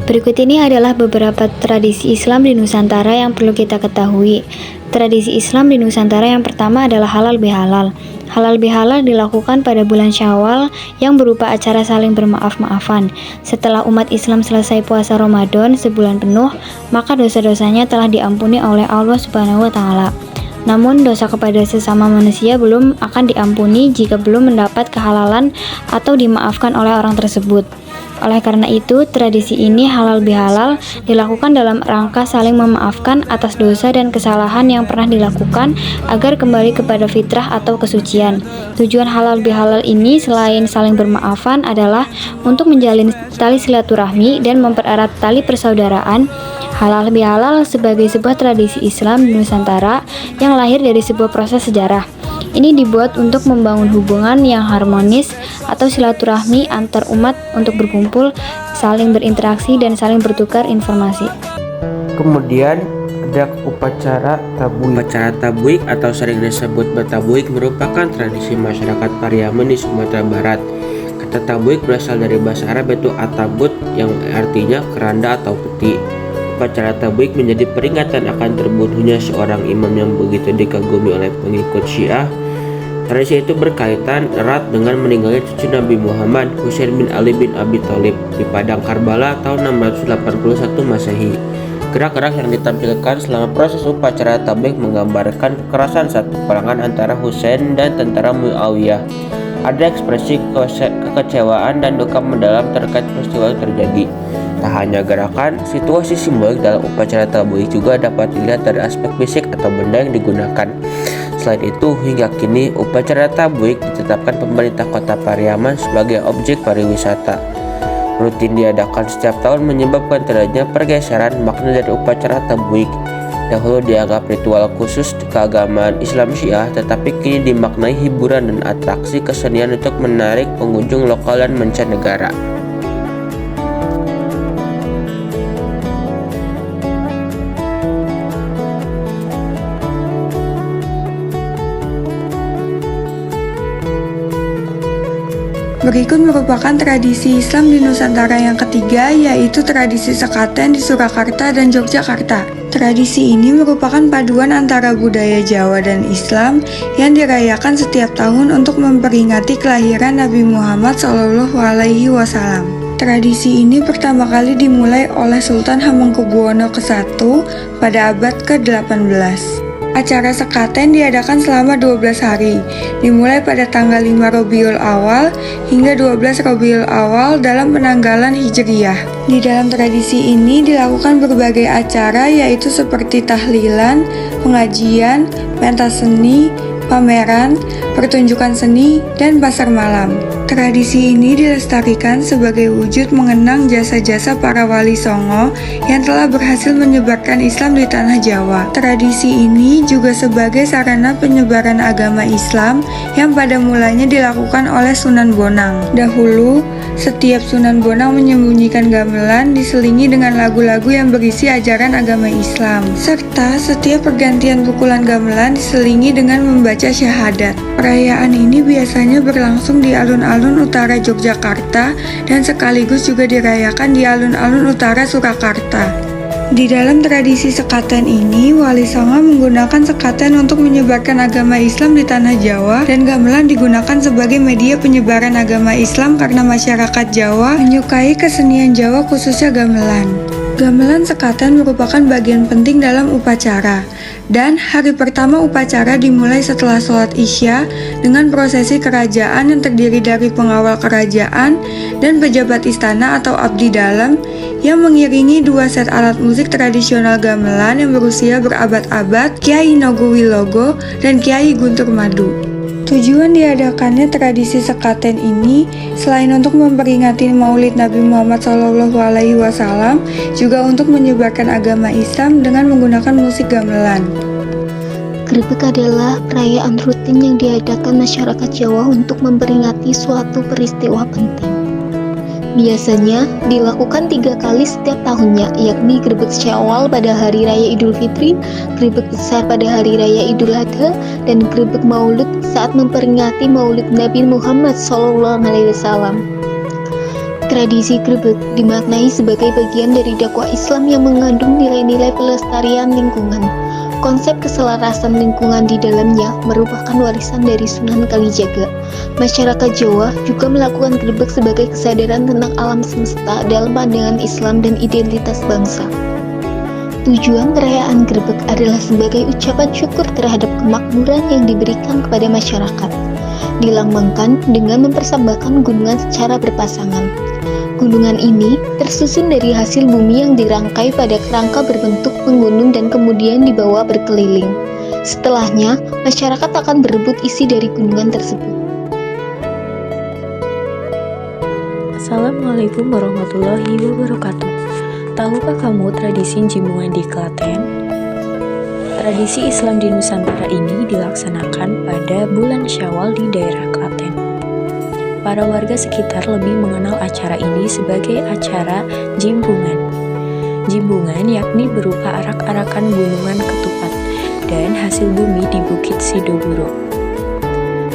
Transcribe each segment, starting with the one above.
Berikut ini adalah beberapa tradisi Islam di Nusantara yang perlu kita ketahui. Tradisi Islam di Nusantara yang pertama adalah halal bihalal. Halal bihalal dilakukan pada bulan Syawal yang berupa acara saling bermaaf-maafan. Setelah umat Islam selesai puasa Ramadan sebulan penuh, maka dosa-dosanya telah diampuni oleh Allah Subhanahu wa taala. Namun dosa kepada sesama manusia belum akan diampuni jika belum mendapat kehalalan atau dimaafkan oleh orang tersebut. Oleh karena itu, tradisi ini halal bihalal dilakukan dalam rangka saling memaafkan atas dosa dan kesalahan yang pernah dilakukan agar kembali kepada fitrah atau kesucian. Tujuan halal bihalal ini selain saling bermaafan adalah untuk menjalin tali silaturahmi dan mempererat tali persaudaraan. Halal bihalal sebagai sebuah tradisi Islam di Nusantara yang lahir dari sebuah proses sejarah. Ini dibuat untuk membangun hubungan yang harmonis atau silaturahmi antar umat untuk berkumpul, saling berinteraksi, dan saling bertukar informasi. Kemudian ada upacara tabuik. Upacara tabuik atau sering disebut batabuik merupakan tradisi masyarakat Pariaman di Sumatera Barat. Kata tabuik berasal dari bahasa Arab yaitu atabut yang artinya keranda atau peti. Upacara tabuik menjadi peringatan akan terbunuhnya seorang imam yang begitu dikagumi oleh pengikut Syiah. Tradisi itu berkaitan erat dengan meninggalnya cucu Nabi Muhammad, Husain bin Ali bin Abi Thalib, di Padang Karbala tahun 681 Masehi. Gerak-gerak yang ditampilkan selama proses upacara tabuik menggambarkan kekerasan satu peperangan antara Husain dan tentara Muawiyah. Ada ekspresi kekecewaan dan duka mendalam terkait peristiwa yang terjadi. Tak hanya gerakan, situasi simbolik dalam upacara tabuik juga dapat dilihat dari aspek fisik atau benda yang digunakan. Selain itu, hingga kini upacara tabuik ditetapkan pemerintah Kota Pariaman sebagai objek pariwisata. Rutin diadakan setiap tahun menyebabkan terjadinya pergeseran makna dari upacara tabuik. Dahulu dianggap ritual khusus keagamaan Islam Syiah, tetapi kini dimaknai hiburan dan atraksi kesenian untuk menarik pengunjung lokal dan mancanegara. Berikut merupakan tradisi Islam di Nusantara yang ketiga, yaitu tradisi sekaten di Surakarta dan Yogyakarta. Tradisi ini merupakan paduan antara budaya Jawa dan Islam yang dirayakan setiap tahun untuk memperingati kelahiran Nabi Muhammad SAW. Tradisi ini pertama kali dimulai oleh Sultan Hamengkubuwono ke-1 pada abad ke-18. Acara sekaten diadakan selama 12 hari, dimulai pada tanggal 5 Rabiul Awal hingga 12 Rabiul Awal dalam penanggalan Hijriyah. Di dalam tradisi ini dilakukan berbagai acara yaitu seperti tahlilan, pengajian, pentas seni, pameran, pertunjukan seni, dan pasar malam. Tradisi ini dilestarikan sebagai wujud mengenang jasa-jasa para wali songo yang telah berhasil menyebarkan Islam di tanah Jawa. Tradisi ini juga sebagai sarana penyebaran agama Islam yang pada mulanya dilakukan oleh Sunan Bonang. Dahulu, setiap Sunan Bonang menyembunyikan gamelan diselingi dengan lagu-lagu yang berisi ajaran agama Islam, serta setiap pergantian pukulan gamelan diselingi dengan membaca syahadat. Perayaan ini biasanya berlangsung di alun-alun utara Yogyakarta dan sekaligus juga dirayakan di alun-alun utara Surakarta. Di dalam tradisi sekaten ini, Wali Songo menggunakan sekaten untuk menyebarkan agama Islam di tanah Jawa, dan gamelan digunakan sebagai media penyebaran agama Islam karena masyarakat Jawa menyukai kesenian Jawa, khususnya gamelan. Gamelan sekaten merupakan bagian penting dalam upacara, dan hari pertama upacara dimulai setelah sholat Isya dengan prosesi kerajaan yang terdiri dari pengawal kerajaan dan pejabat istana atau abdi dalam yang mengiringi dua set alat musik tradisional gamelan yang berusia berabad-abad, Kyai Nogowilogo dan Kyai Guntur Madu. Tujuan diadakannya tradisi sekaten ini selain untuk memperingati Maulid Nabi Muhammad SAW, juga untuk menyebarkan agama Islam dengan menggunakan musik gamelan. Grebek adalah perayaan rutin yang diadakan masyarakat Jawa untuk memperingati suatu peristiwa penting. Biasanya dilakukan 3 kali setiap tahunnya, yakni Grebek Syawal pada Hari Raya Idul Fitri, Grebek Besar pada Hari Raya Idul Adha, dan Grebek Maulud saat memperingati Maulid Nabi Muhammad SAW. Tradisi grebek dimaknai sebagai bagian dari dakwah Islam yang mengandung nilai-nilai pelestarian lingkungan. Konsep keselarasan lingkungan di dalamnya merupakan warisan dari Sunan Kalijaga. Masyarakat Jawa juga melakukan grebek sebagai kesadaran tentang alam semesta dalam pandangan Islam dan identitas bangsa. Tujuan perayaan grebek adalah sebagai ucapan syukur terhadap kemakmuran yang diberikan kepada masyarakat. Dilambangkan dengan mempersembahkan gunungan secara berpasangan. Gunungan ini tersusun dari hasil bumi yang dirangkai pada kerangka berbentuk menggunung dan kemudian dibawa berkeliling. Setelahnya, masyarakat akan berebut isi dari gunungan tersebut. Assalamualaikum warahmatullahi wabarakatuh. Tahukah kamu tradisi Jimbungan di Klaten? Tradisi Islam di Nusantara ini dilaksanakan pada bulan Syawal di daerah Klaten. Para warga sekitar lebih mengenal acara ini sebagai acara Jimbungan. Jimbungan yakni berupa arak-arakan gunungan ketupat dan hasil bumi di Bukit Sidoguro,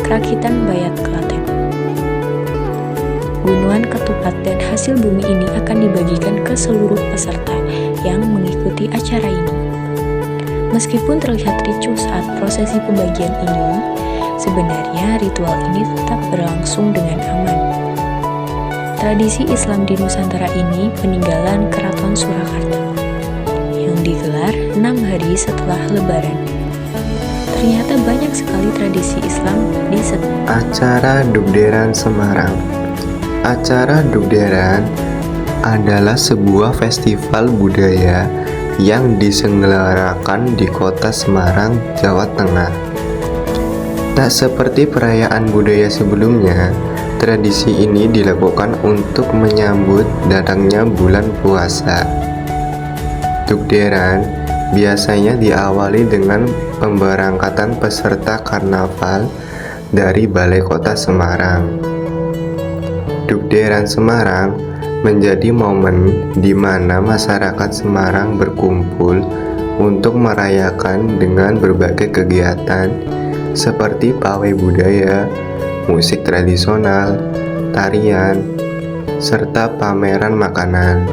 Krakitan Bayat, Klaten. Gunungan ketupat dan hasil bumi ini akan dibagikan ke seluruh peserta yang mengikuti acara ini. Meskipun terlihat ricuh saat prosesi pembagian ini, sebenarnya ritual ini tetap berlangsung dengan aman. Tradisi Islam di Nusantara ini peninggalan Keraton Surakarta yang digelar 6 hari setelah Lebaran. Ternyata banyak sekali tradisi Islam di Acara Dugderan Semarang. Acara Dugderan adalah sebuah festival budaya yang diselenggarakan di kota Semarang, Jawa Tengah. Tak seperti perayaan budaya sebelumnya, tradisi ini dilakukan untuk menyambut datangnya bulan puasa. Dugderan biasanya diawali dengan pemberangkatan peserta karnaval dari Balai Kota Semarang. Dugderan Semarang menjadi momen di mana masyarakat Semarang berkumpul untuk merayakan dengan berbagai kegiatan seperti pawai budaya, musik tradisional, tarian, serta pameran makanan.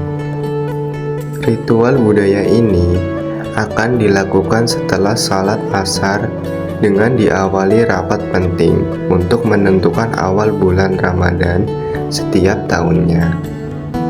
Ritual budaya ini akan dilakukan setelah salat asar dengan diawali rapat penting untuk menentukan awal bulan Ramadan setiap tahunnya.